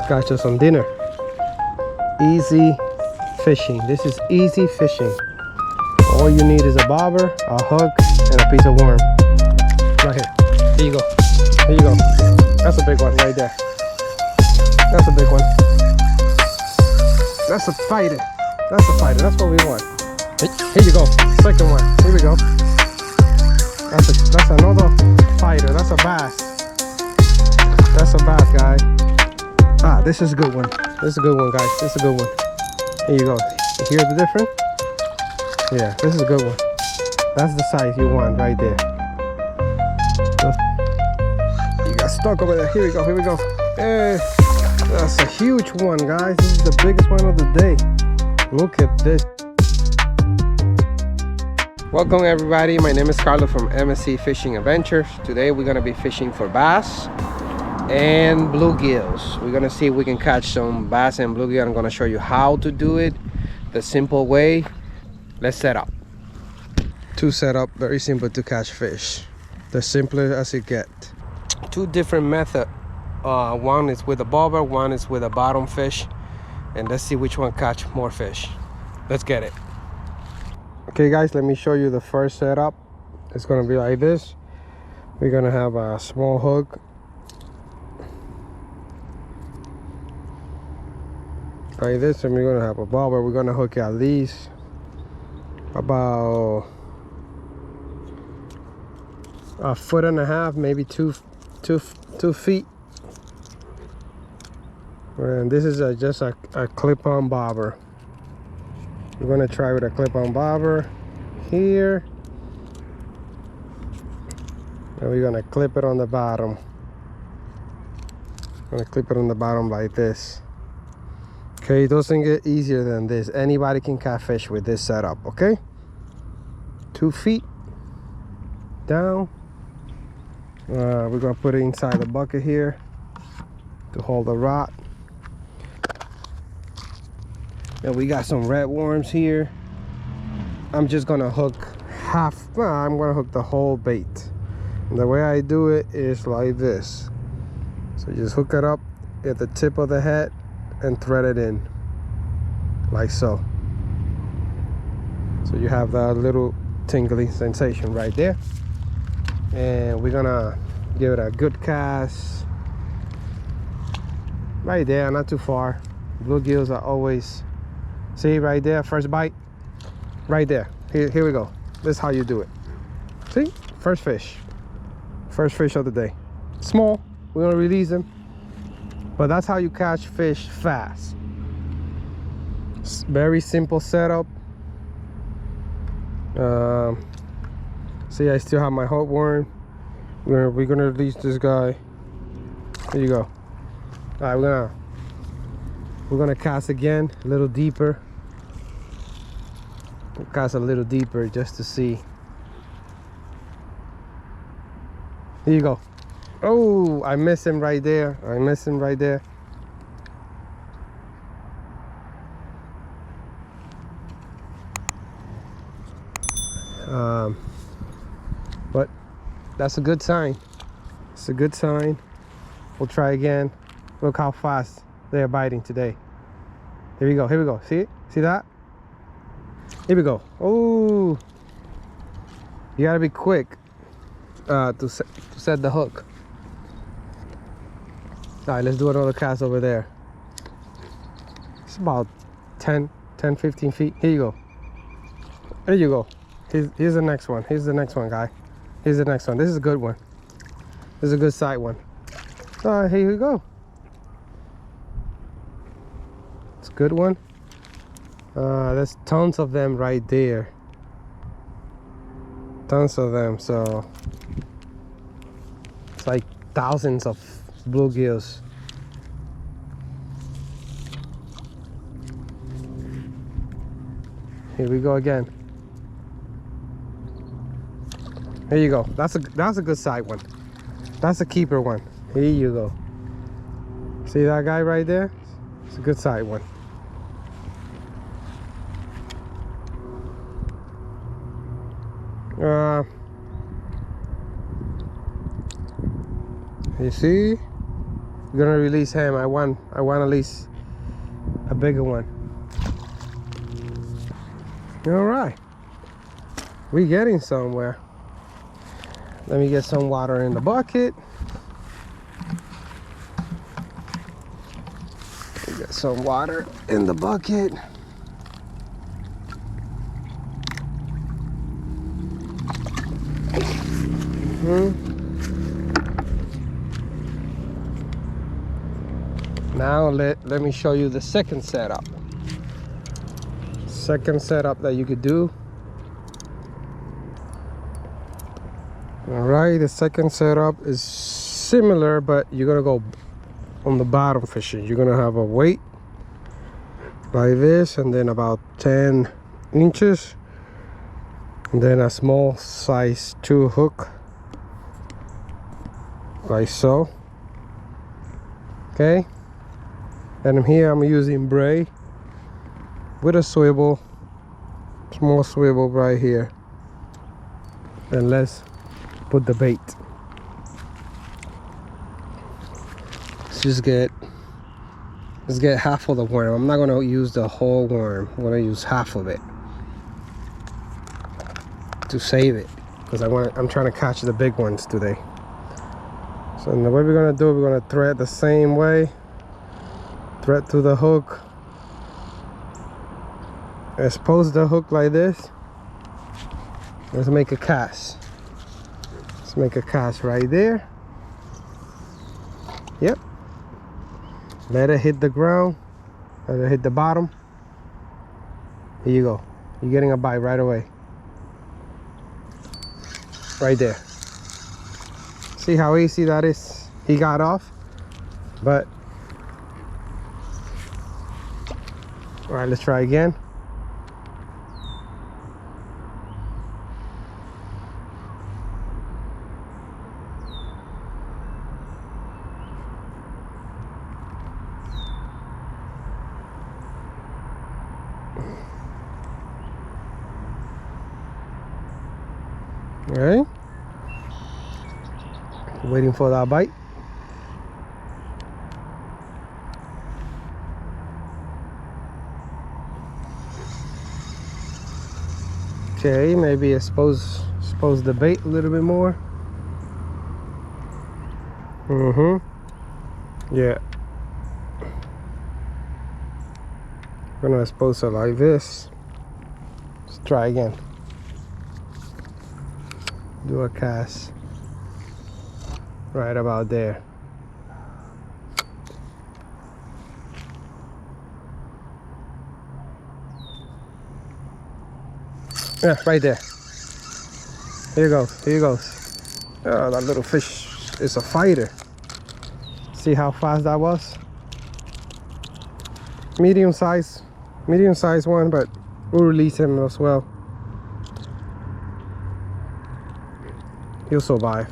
Catch us some dinner. Easy fishing. This is easy fishing. All you need is a bobber, a hook, and a piece of worm. Right here. Here you go. Here you go. That's a big one right there. That's a big one. That's a fighter. That's a fighter. That's what we want. Here you go. Second one. Here we go. That's another fighter. That's a bass. That's a bass, guy. Ah, this is a good one. This is a good one, guys. This is a good one. Here you go. You hear the difference? Yeah, this is a good one. That's the size you want right there. You got stuck over there. Here we go. Here we go. Hey, that's a huge one, guys. This is the biggest one of the day. Look at this. Welcome everybody. My name is Carlos from MSC Fishing Adventures. Today we're gonna be fishing for bass and bluegills. We're gonna see if we can catch some bass and bluegill. I'm gonna show you how to do it the simple way. Let's set up. To set up, very simple to catch fish, the simpler as it get. Two different methods. One is with a bobber, one is with a bottom fish, and let's see which one catch more fish. Let's get it. Okay guys, let me show you the first setup. It's gonna be like this. We're gonna have a small hook like this, and we're gonna have a bobber. We're gonna hook at least about 1.5 feet, maybe two feet. And this is just a clip-on bobber. We're gonna try with a clip-on bobber here, and we're gonna clip it on the bottom. I'm gonna clip it on the bottom like this. Okay, it doesn't get easier than this. Anybody can catch fish with this setup. Okay, 2 feet down. We're gonna put it inside the bucket here to hold the rod. And we got some red worms here. I'm just gonna hook I'm gonna hook the whole bait. And the way I do it is like this. So just hook it up at the tip of the head and thread it in like so. So you have that little tingly sensation right there. And we're gonna give it a good cast right there, not too far. Bluegills are always, see right there, first bite right there. Here we go. This is how you do it. See, first fish of the day. Small, we're gonna release them, but that's how you catch fish fast. It's very simple setup. See, I still have my hook worm. We're gonna release this guy. Here you go. All right, we're gonna cast again, a little deeper. We'll cast a little deeper just to see. Here you go. Oh, I missed him right there. I missed him right there. But that's a good sign. It's a good sign. We'll try again. Look how fast they're biting today. Here we go. Here we go. See it? See that? Here we go. Oh, you gotta be quick to set the hook. All right, let's do another cast over there. It's about 10-15 feet. Here you go. There you go. Here's the next one. Here's the next one, guy. Here's the next one. This is a good one. This is a good side one. All right, here you go. It's a good one. There's tons of them right there. Tons of them. So it's like thousands of bluegills. Here we go again. Here you go. That's a good side one. That's a keeper one. Here you go. See that guy right there? It's a good side one. You see? We're gonna release him. I want at least a bigger one. All right, we're getting somewhere. Let me get some water in the bucket. Get some water in the bucket. Now let me show you the second setup. Second setup that you could do. All right, the second setup is similar, but you're gonna go on the bottom fishing. You're gonna have a weight like this, and then about 10 inches, and then a small size 2 hook like so. Okay, and here I'm using braid with a swivel, small swivel right here. And let's put the bait. Let's get half of the worm. I'm not gonna use the whole worm. I'm gonna use half of it to save it, because I'm trying to catch the big ones today. So the way we're gonna do it, we're gonna thread the same way. Thread to the hook. Expose the hook like this. Let's make a cast. Let's make a cast right there. Yep. Let it hit the ground. Let it hit the bottom. Here you go. You're getting a bite right away. Right there. See how easy that is? He got off. But all right, let's try again. All right, waiting for that bite. Okay, maybe expose the bait a little bit more. Yeah, I'm gonna expose it like this. Let's try again. Do a cast right about there. Yeah, right there. Here you go. Here he goes. Oh, that little fish is a fighter. See how fast that was? Medium size one, but we'll release him as well. He'll survive.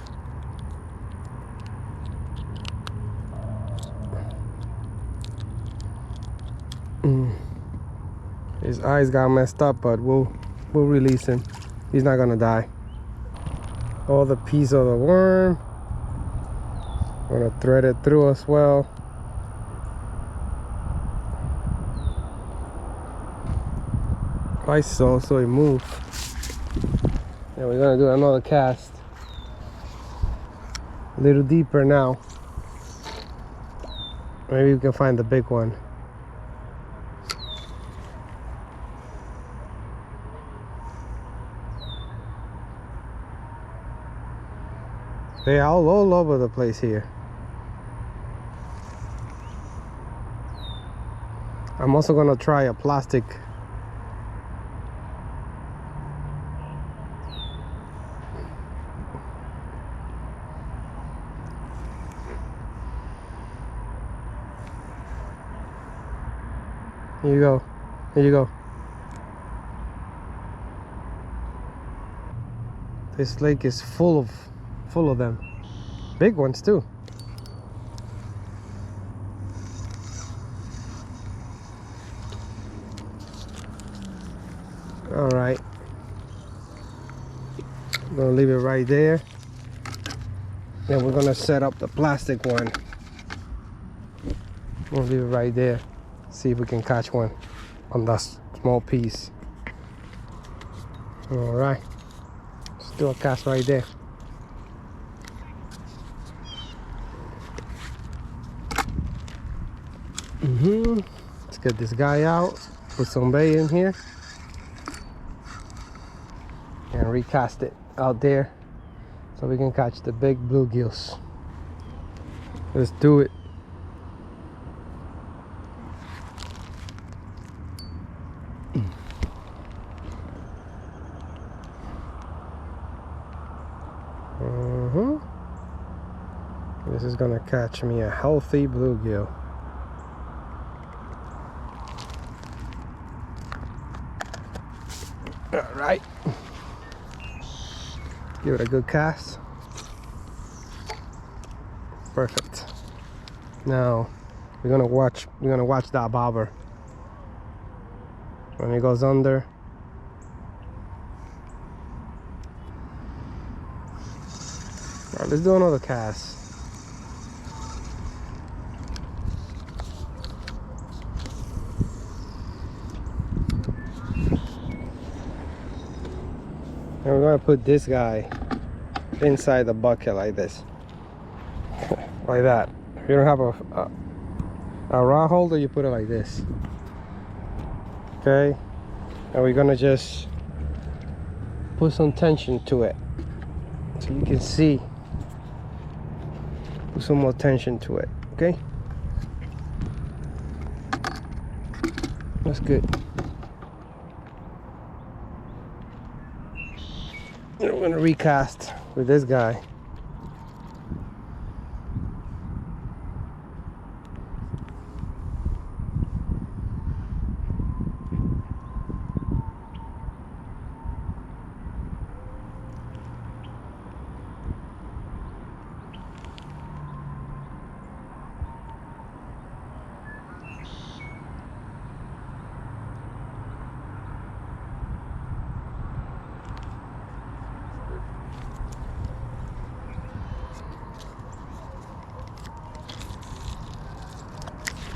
His eyes got messed up, but we'll release him. He's not gonna die. All the piece of the worm. I'm gonna thread it through as well. Like so it moved. And we're gonna do another cast. A little deeper now. Maybe we can find the big one. They're all over the place here. I'm also gonna try a plastic. Here you go. Here you go. This lake is full of them. Big ones too. All right. I'm gonna leave it right there. Then we're gonna set up the plastic one We'll leave it right there. See if we can catch one on that small piece. All right, still a cast right there. Let's get this guy out, put some bait in here, and recast it out there so we can catch the big bluegills. Let's do it. This is gonna catch me a healthy bluegill. All right, give it a good cast. Perfect. Now we're gonna watch that bobber. When it goes under, all right, let's do another cast. And we're gonna put this guy inside the bucket like this. Like that. If you don't have a rod holder, you put it like this. Okay? And we're gonna just put some tension to it so you can see. Put some more tension to it. Okay? That's good. And we're gonna recast with this guy.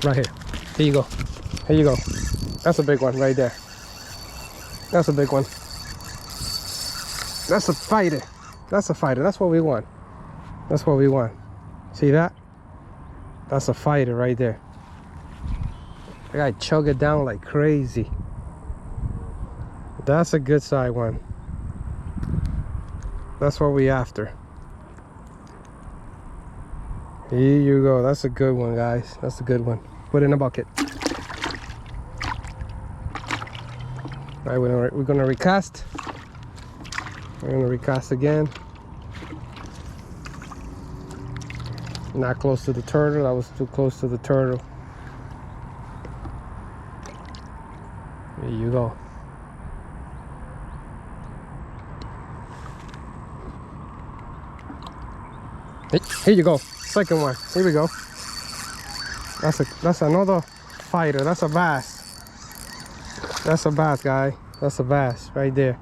Right here. Here you go. Here you go. That's a big one right there. That's a big one. That's a fighter. That's a fighter. That's what we want. That's what we want. See that? That's a fighter right there. I gotta chug it down like crazy. That's a good side one. That's what we after. Here you go. That's a good one, guys. That's a good one. Put it in a bucket. All right, we're gonna recast. We're gonna recast again. Not close to the turtle. That was too close to the turtle. There you go. Hey, here you go. Second one. Here we go. That's another fighter. That's a bass. That's a bass, guy. That's a bass right there.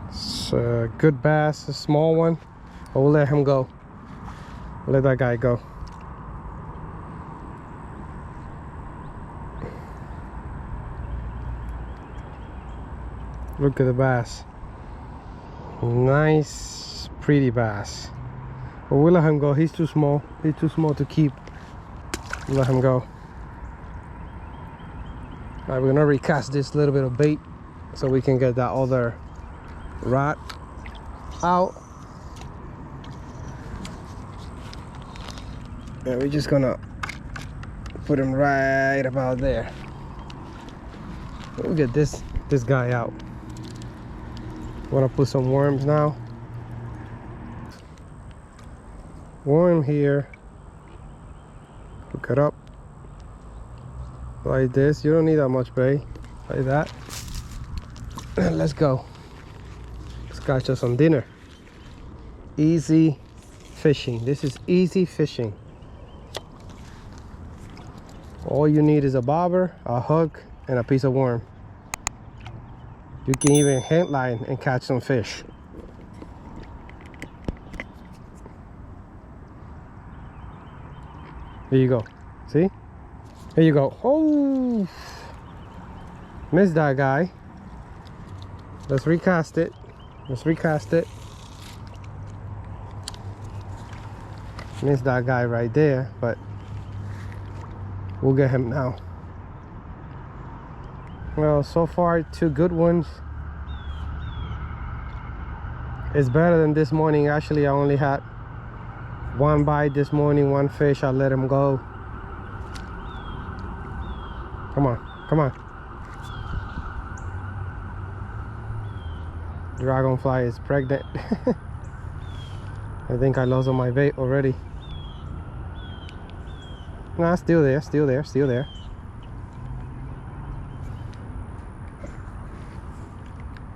It's a good bass, a small one. But we'll let him go. We'll let that guy go. Look at the bass. Nice, pretty bass. But we'll let him go. He's too small. He's too small to keep. We'll let him go. All right, we're gonna recast this little bit of bait so we can get that other rod out. And we're just gonna put him right about there. We'll get this guy out. Wanna put some worms now. Worm here. Hook it up like this. You don't need that much bait. Like that. And let's go. Let's catch us some dinner. Easy fishing. This is easy fishing. All you need is a bobber, a hook, and a piece of worm. You can even hand line and catch some fish. There you go. See? Here you go. Oh, missed that guy. Let's recast it. Let's recast it. Missed that guy right there, but we'll get him now. Well, so far 2 good ones. It's better than this morning. Actually, I only had 1 bite this morning, 1 fish. I let him go. Come on, come on. Dragonfly is pregnant. I think I lost on my bait already. Nah, still there, still there, still there.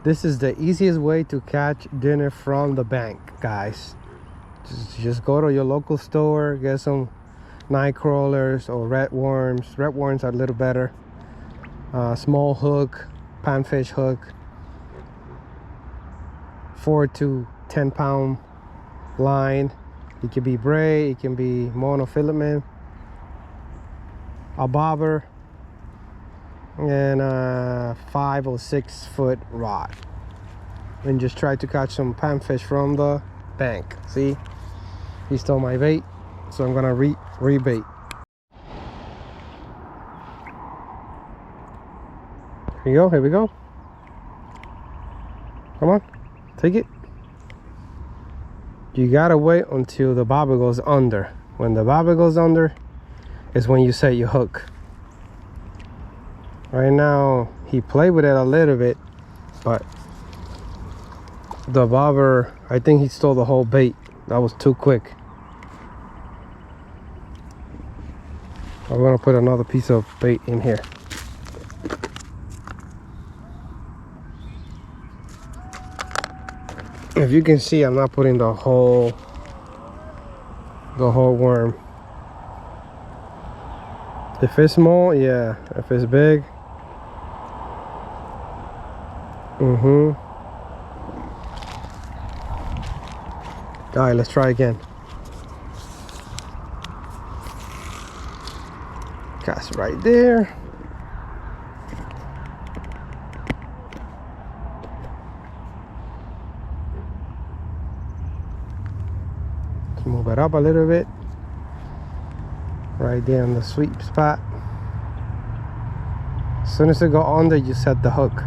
This is the easiest way to catch dinner from the bank, guys. Just go to your local store, get some night crawlers or red worms. Red worms are a little better. Small hook, panfish hook, 4 to 10 pound line. It can be braid, it can be monofilament, a bobber, and a 5 or 6 foot rod, and just try to catch some panfish from the bank. See, he stole my bait, so I'm gonna rebait. Here we go, here we go. Come on, take it. You gotta wait until the bobber goes under. When the bobber goes under is when you set your hook. Right now he played with it a little bit, but the bobber, I think he stole the whole bait. That was too quick. I'm gonna put another piece of bait in here. If you can see, I'm not putting the whole worm. If it's small, yeah. If it's big, all right, let's try again. Cast right there. Let's move it up a little bit. Right there on the sweet spot. As soon as it go under, you set the hook.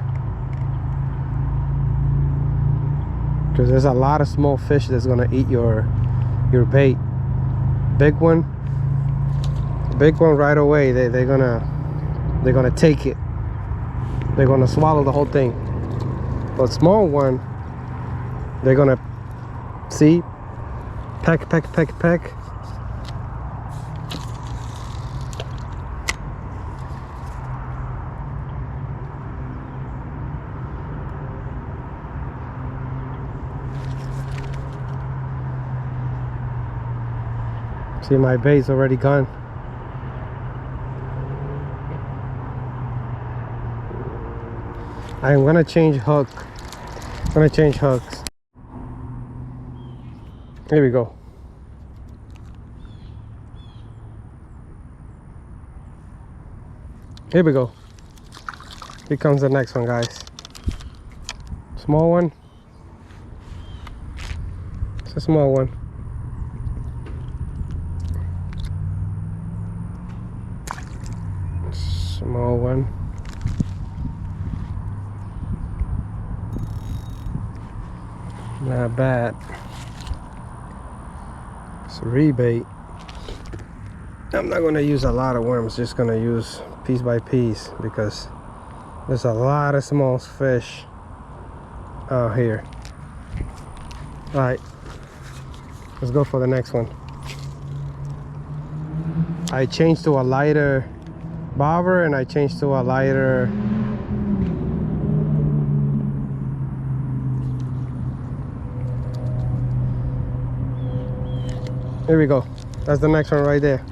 Because there's a lot of small fish that's gonna eat your bait. Big one right away, they're gonna take it. They're gonna swallow the whole thing. But small one, they're gonna see, peck. See, my bait's already gone. I'm gonna change hook. I'm gonna change hooks. Here we go. Here we go. Here comes the next one, guys. Small one. It's a small one. Small one. Not bad. It's a rebait. I'm not gonna use a lot of worms, just gonna use piece by piece because there's a lot of small fish out here. All right, let's go for the next one. I changed to a lighter bobber and I changed to a lighter here we go. That's the next one right there.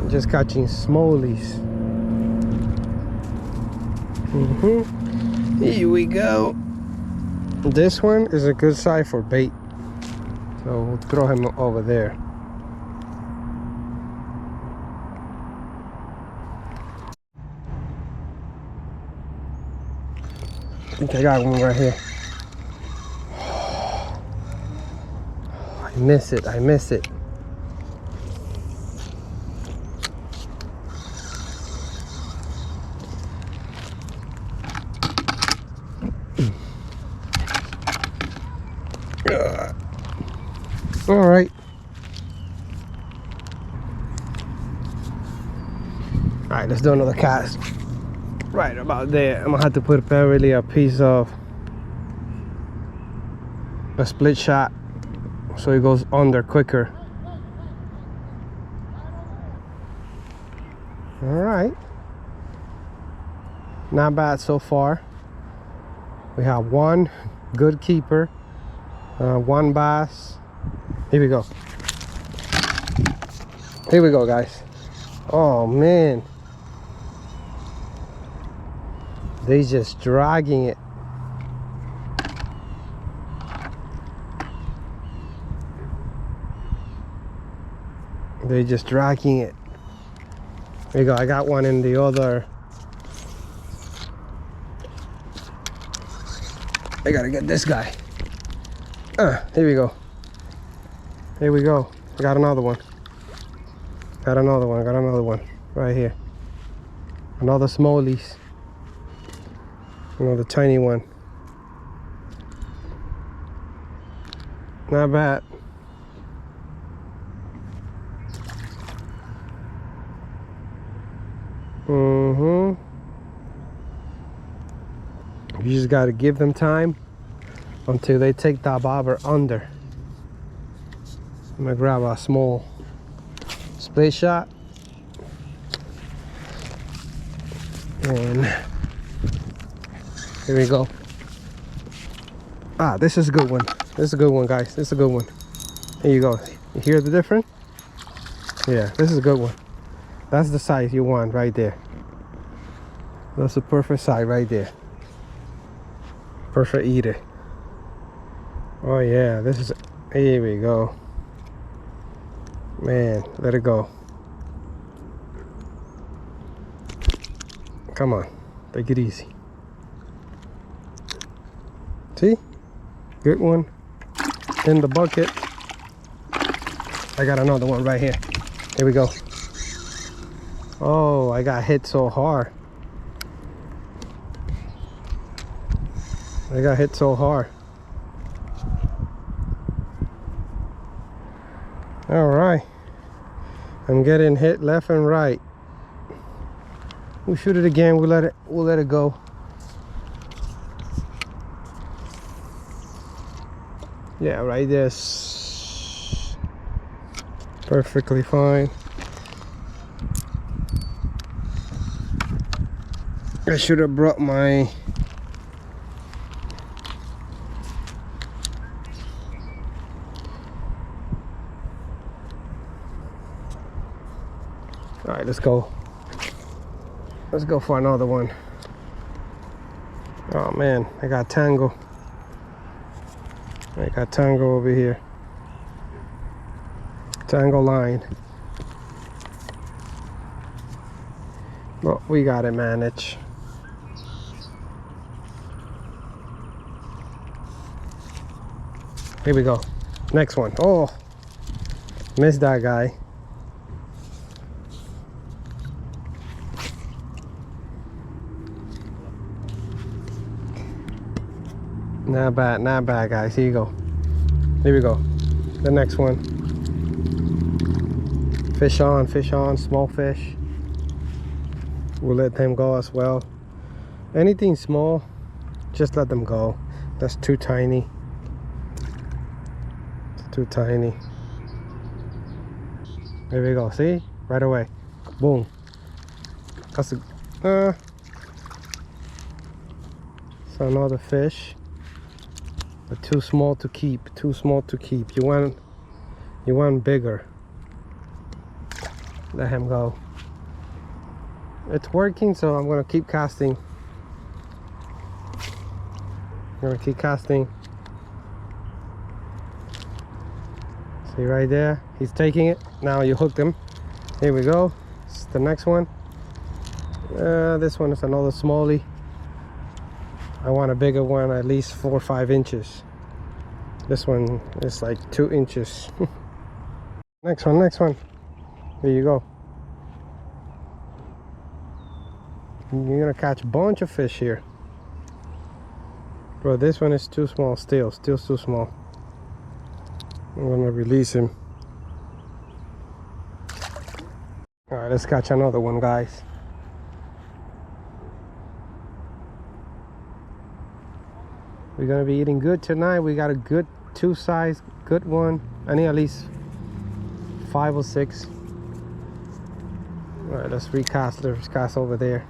Just catching smallies. Here we go. This one is a good size for bait, so we'll throw him over there. I think I got one right here. I miss it. I miss it. All right. All right, let's do another cast. Right about there. I'm gonna have to put probably a piece of a split shot so it goes under quicker. All right. Not bad so far. We have one good keeper, one bass. Here we go. Here we go, guys. Oh man, they just dragging it. They just dragging it. There you go. I got one in the other. I gotta get this guy. Here we go. Here we go. I got another one. Got another one. Got another one right here. Another smallies. Another tiny one. Not bad. You just got to give them time until they take that bobber under. I'm gonna grab a small split shot and here we go. This is a good one. This is a good one, guys. This is a good one. Here you go. You hear the difference? Yeah, this is a good one. That's the size you want right there. That's the perfect size right there. Perfect eater. Oh yeah, this is, here we go. Man, let it go. Come on, take it easy. See? Good one. In the bucket. I got another one right here. Here we go. Oh, I got hit so hard. I got hit so hard. All right. I'm getting hit left and right. We shoot it again. We'll let it go. Yeah, right there. Perfectly fine. I should have brought my all right, let's go. Let's go for another one. Oh man, I got tango. I got tango over here. Tango line. But we got it managed. Here we go. Next one. Oh, missed that guy. Not bad, guys. Here you go. Here we go. The next one. Fish on, small fish. We'll let them go as well. Anything small, just let them go. That's too tiny. It's too tiny. There we go. See? Right away. Boom. That's a it's another fish. But too small to keep. Too small to keep. You want bigger. Let him go. It's working, so I'm gonna keep casting. I'm gonna keep casting. See right there? He's taking it. Now you hooked him. Here we go. This is the next one. This one is another smallie. I want a bigger one, at least 4 or 5 inches. This one is like 2 inches. Next one, next one. There you go. You're gonna catch a bunch of fish here. Bro, this one is too small still too small. I'm gonna release him. All right, let's catch another one, guys. We're gonna be eating good tonight. We got a good 2 size, good one. I need at least 5 or 6. All right, let's recast. Let's cast over there.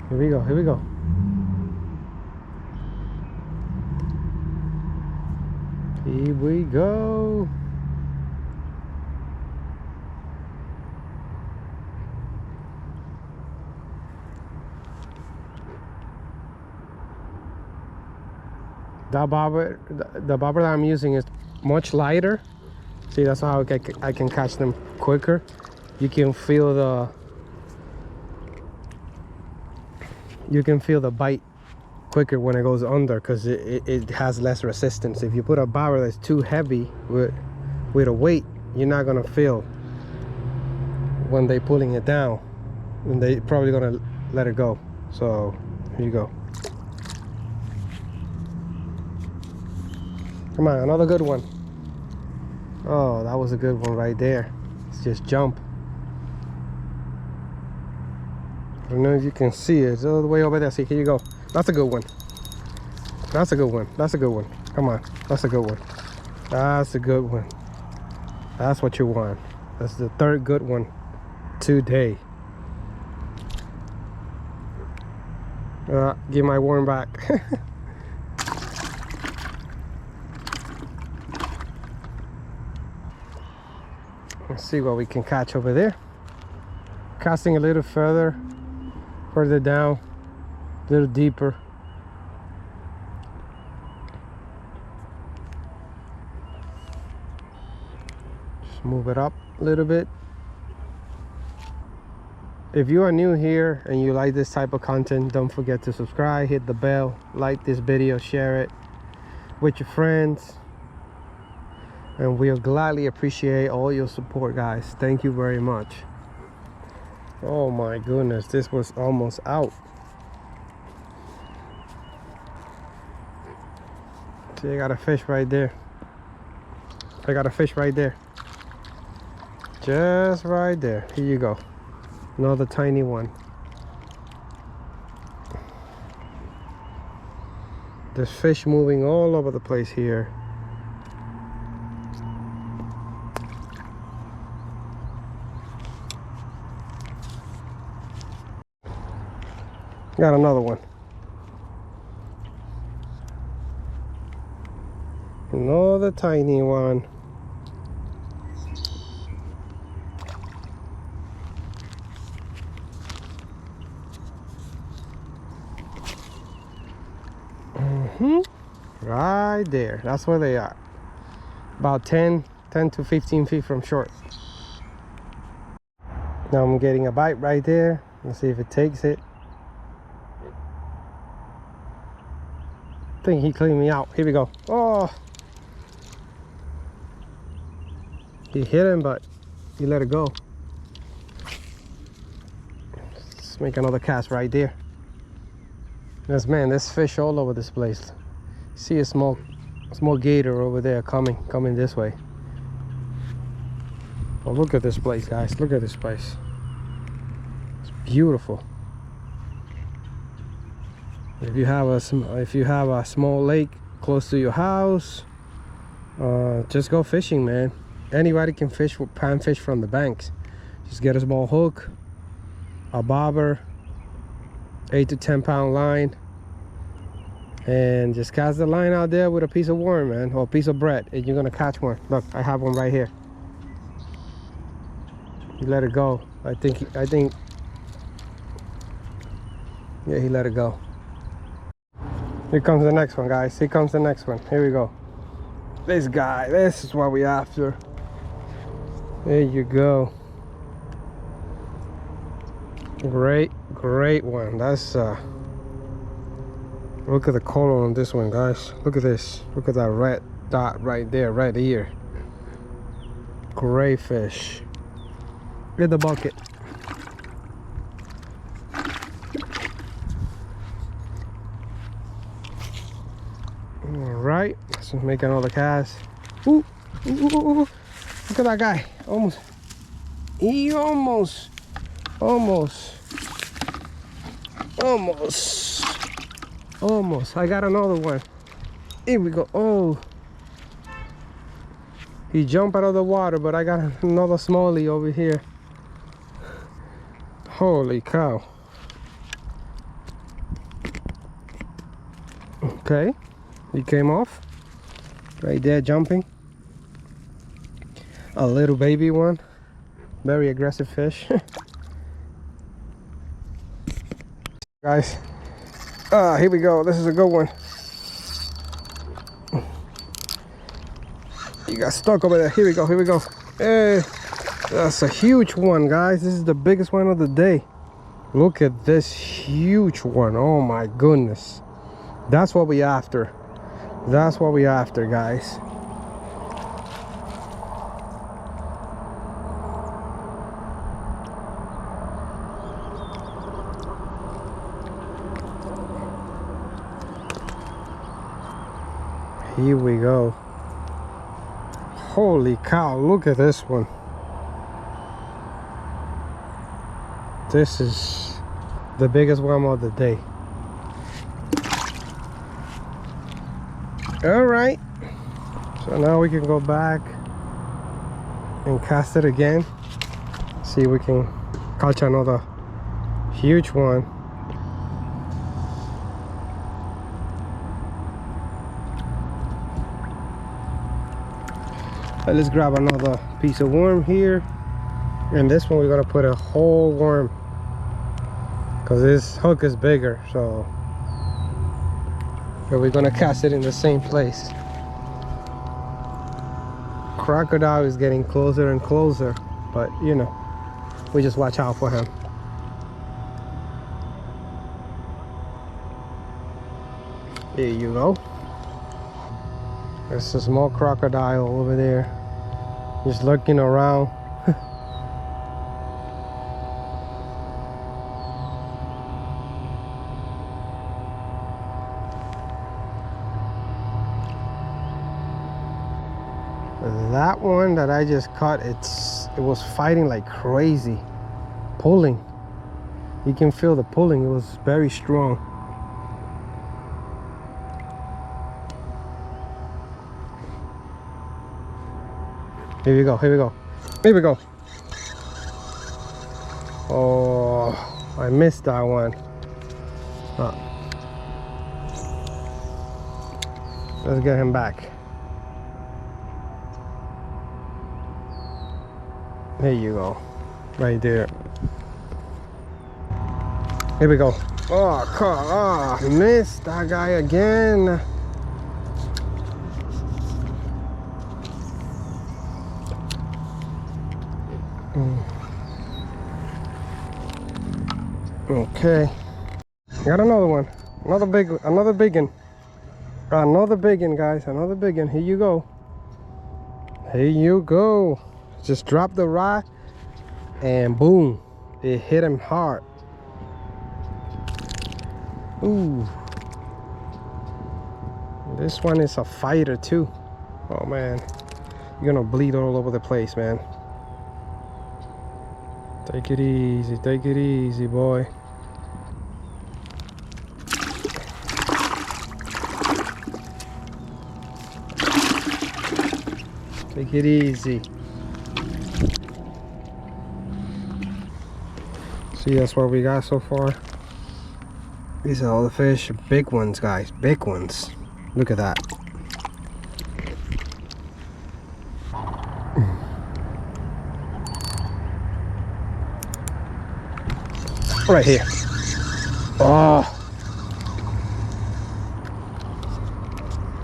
Here we go, here we go. Here we go. The bobber that I'm using is much lighter. See, that's how I can catch them quicker. You can feel the bite quicker when it goes under, because it has less resistance. If you put a bobber that's too heavy with a weight, you're not gonna feel when they're pulling it down, and they probably gonna let it go. So here you go. Come on, another good one. Oh, that was a good one right there. Let's just jump. I don't know if you can see it. It's all the way over there. See, here you go. That's a good one. That's a good one. That's a good one. Come on. That's a good one. That's a good one. That's what you want. That's the 3rd good one today. Give my worm back. Let's see what we can catch over there. Casting a little further down, a little deeper. Just move it up a little bit. If you are new here and you like this type of content, don't forget to subscribe, hit the bell, like this video, share it with your friends. And we'll gladly appreciate all your support, guys. Thank you very much. Oh my goodness, this was almost out. See, I got a fish right there. I got a fish right there. Just right there. Here you go. Another tiny one. There's fish moving all over the place here. Got another one. Another tiny one. Right there. That's where they are. About 10 to 15 feet from shore. Now I'm getting a bite right there. Let's see if it takes it. I think he cleaned me out. Here we go. Oh, he hit him, but he let it go. Let's make another cast right there. Yes, man, there's fish all over this place. See a small gator over there coming this way. Oh, look at this place, guys. Look at this place. It's beautiful. If you have a small lake close to your house, just go fishing, man. Anybody can fish with panfish from the banks. Just get a small hook, a bobber, 8 to 10 pound line, and just cast the line out there with a piece of worm, man, or a piece of bread, and you're gonna catch one. Look, I have one right here. You let it go. I think yeah, he let it go. Here comes the next one, guys. Here comes the next one. Here we go. This guy, this is what we after. There you go. Great one. That's Look at the color on this one, guys. Look at this. Look at that red dot right there, right here. Gray fish. Get the bucket. All right, let's make another cast. Ooh, ooh, ooh, ooh. Look at that guy. Almost. He almost. I got another one. Here we go. Oh, he jumped out of the water, but I got another smallie over here. Holy cow. Okay, he came off right there, jumping. A little baby one, very aggressive fish. Guys, here we go. This is a good one. You got stuck over there. Here we go. Hey, that's a huge one, guys. This is the biggest one of the day. Look at this huge one. Oh my goodness. That's what we after. That's what we after, guys. Here we go. Holy cow, look at this one. This is the biggest one of the day. All right, so now we can go back and cast it again. See if we can catch another huge one. Let's grab another piece of worm here, and this one we're gonna put a whole worm because this hook is bigger, so we're gonna cast it in the same place. Crocodile is getting closer and closer, but you know, we just watch out for him. There you go. There's a small crocodile over there, just lurking around. That one that I just caught, it was fighting like crazy, pulling. You can feel the pulling. It was very strong. Here we go. Oh, I missed that one. Let's get him back. There you go, right there. Here we go. Oh, missed that guy again. Okay, got another one, another big one, another big one, guys, another big one. Here you go. Just drop the rod and boom, it hit him hard. Ooh, this one is a fighter too. Oh man, you're gonna bleed all over the place, man. Take it easy, boy. Take it easy. See, that's what we got so far. These are all the fish, big ones, guys, big ones. Look at that. Right here. Oh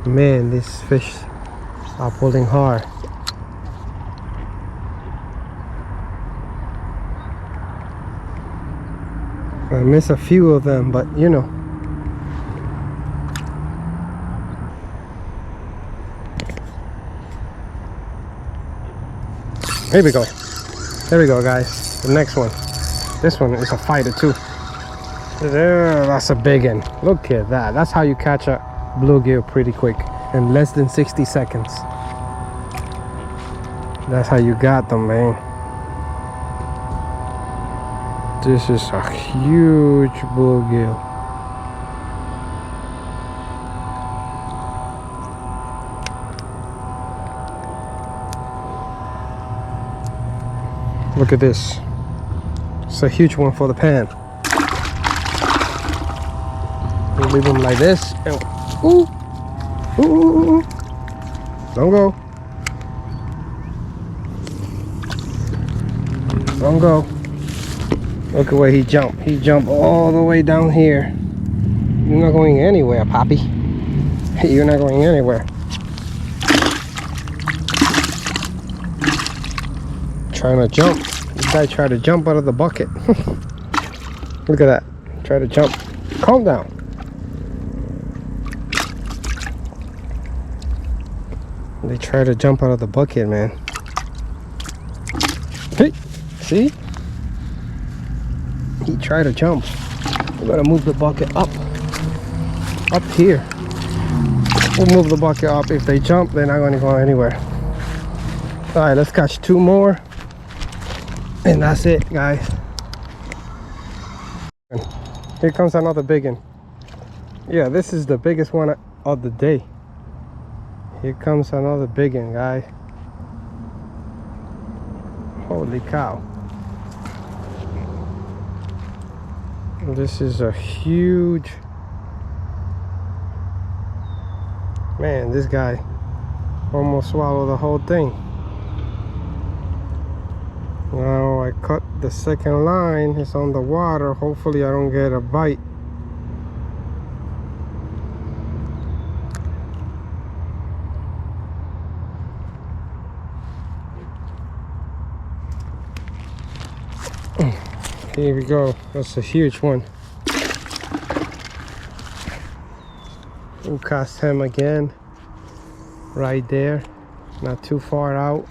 man, these fish are pulling hard. I miss a few of them, but you know, Here we go. There we go, guys. The next one. This one is a fighter too. There, that's a big one. Look at that. That's how you catch a bluegill pretty quick in less than 60 seconds. That's how you got them, man. This is a huge bluegill. Look at this. It's a huge one for the pan. We leave them like this. And, ooh, ooh, ooh, ooh. Don't go. Don't go. Look at where he jumped. He jumped all the way down here. You're not going anywhere, Poppy. You're not going anywhere. Trying to jump. This guy tried to jump out of the bucket. Look at that. Try to jump. Calm down. They try to jump out of the bucket, man. Hey, see? He tried to jump. We gotta move the bucket up here. We'll move the bucket up. If they jump, they're not gonna go anywhere. All right, let's catch 2 more, and that's it, guys. Here comes another big one. Yeah, this is the biggest one of the day. Here comes another big one, guys. Holy cow. This is a huge, man, this guy almost swallowed the whole thing. Now I cut the second line. It's on the water. Hopefully I don't get a bite. Here we go. That's a huge one. We'll cast him again. Right there. Not too far out.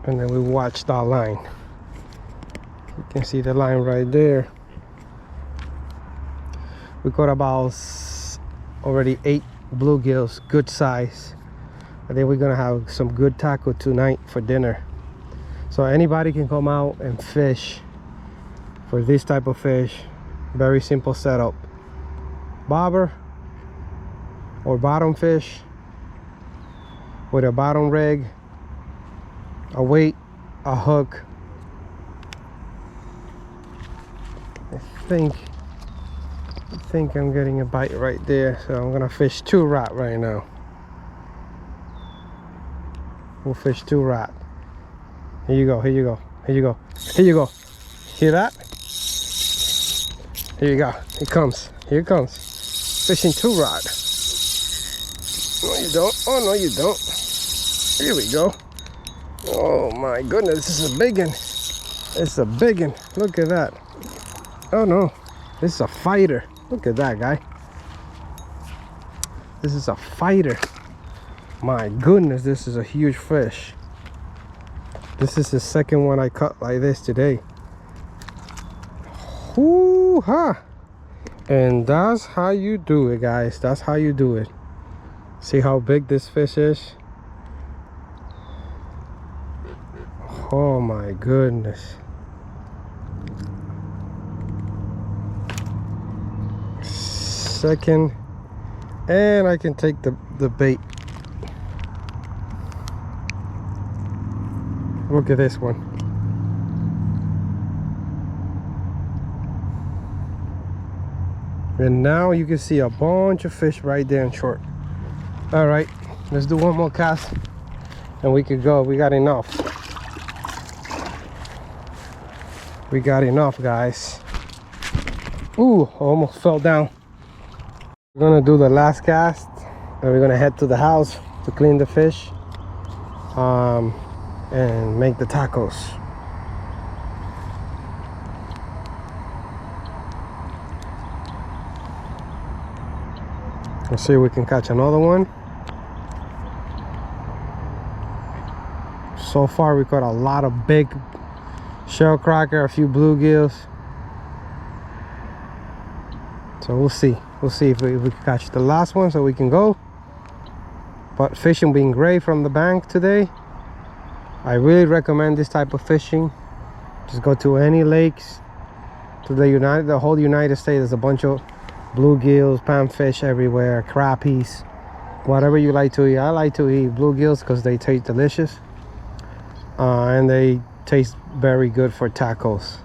And then we watch that line. You can see the line right there. We got about already 8 bluegills, good size. I think we're gonna have some good taco tonight for dinner. So anybody can come out and fish for this type of fish. Very simple setup. Bobber or bottom fish with a bottom rig, a weight, a hook. I think I'm getting a bite right there. So I'm gonna fish 2 rod right now. We'll fish 2 rod. Here you go, here you go, here you go, here you go. Hear that? Here you go, here comes, here it comes. Fishing 2 rod. No you don't, oh no you don't. Here we go. Oh my goodness, this is a big one. It's a big one, look at that. Oh no, this is a fighter. Look at that guy. This is a fighter. My goodness, this is a huge fish. This is the second one I caught like this today. Hoo-ha! And that's how you do it, guys. That's how you do it. See how big this fish is? Oh my goodness. Second, and I can take the bait. Look at this one. And now you can see a bunch of fish right there in short. All right, let's do one more cast and we could go. We got enough. We got enough, guys. Ooh, almost fell down. We're gonna do the last cast and we're gonna head to the house to clean the fish and make the tacos. Let's see if we can catch another one. So far we caught a lot of big shell cracker, a few bluegills. So we'll see if we can catch the last one so we can go. But fishing being great from the bank today. I really recommend this type of fishing. Just go to any lakes, to the whole United States. There's a bunch of bluegills, panfish everywhere, crappies, whatever you like to eat. I like to eat bluegills because they taste delicious, and they taste very good for tacos.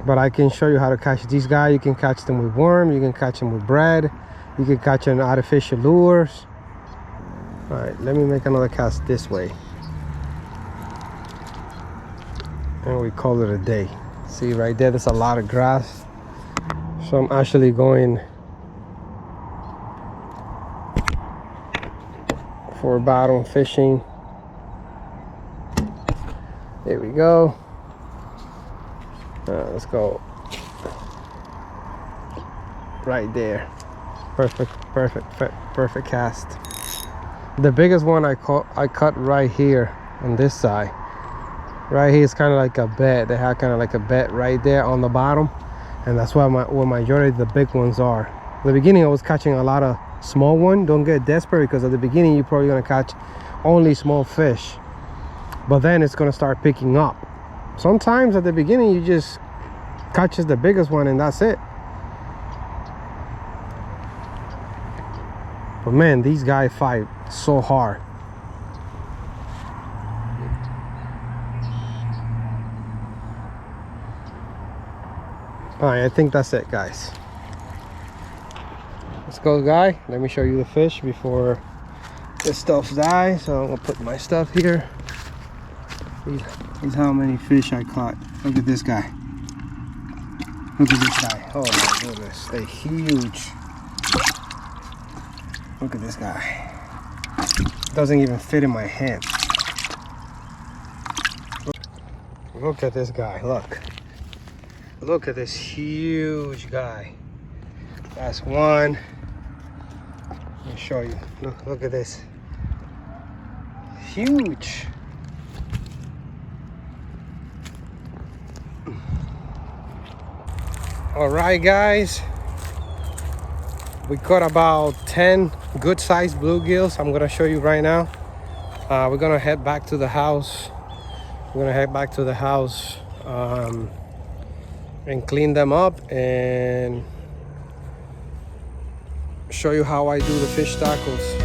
But I can show you how to catch these guys. You can catch them with worm, you can catch them with bread, you can catch them artificial lures. All right, let me make another cast this way, and we call it a day. See right there, there's a lot of grass, so I'm actually going for bottom fishing. There we go. Let's go right there. Perfect cast. The biggest one I cut right here on this side. Right here is kind of like a bed. They have kind of like a bed right there on the bottom, and that's where majority of the big ones are. At the beginning I was catching a lot of small one. Don't get desperate, because at the beginning you're probably gonna catch only small fish, but then it's gonna start picking up. Sometimes at the beginning you just catches the biggest one and that's it. But man, these guys fight so hard. All right, I think that's it, guys. Let's go, guy. Let me show you the fish before the stuff dies. So I'm gonna put my stuff here. Here's how many fish I caught. Look at this guy. Look at this guy. Oh my goodness, they're huge. Look at this guy. Doesn't even fit in my hand. Look at this guy. Look at this huge guy. That's one. Let me show you. Look at this. Huge. All right, guys. We caught about 10 good sized bluegills. I'm gonna show you right now. We're gonna head back to the house. And clean them up and show you how I do the fish tacos.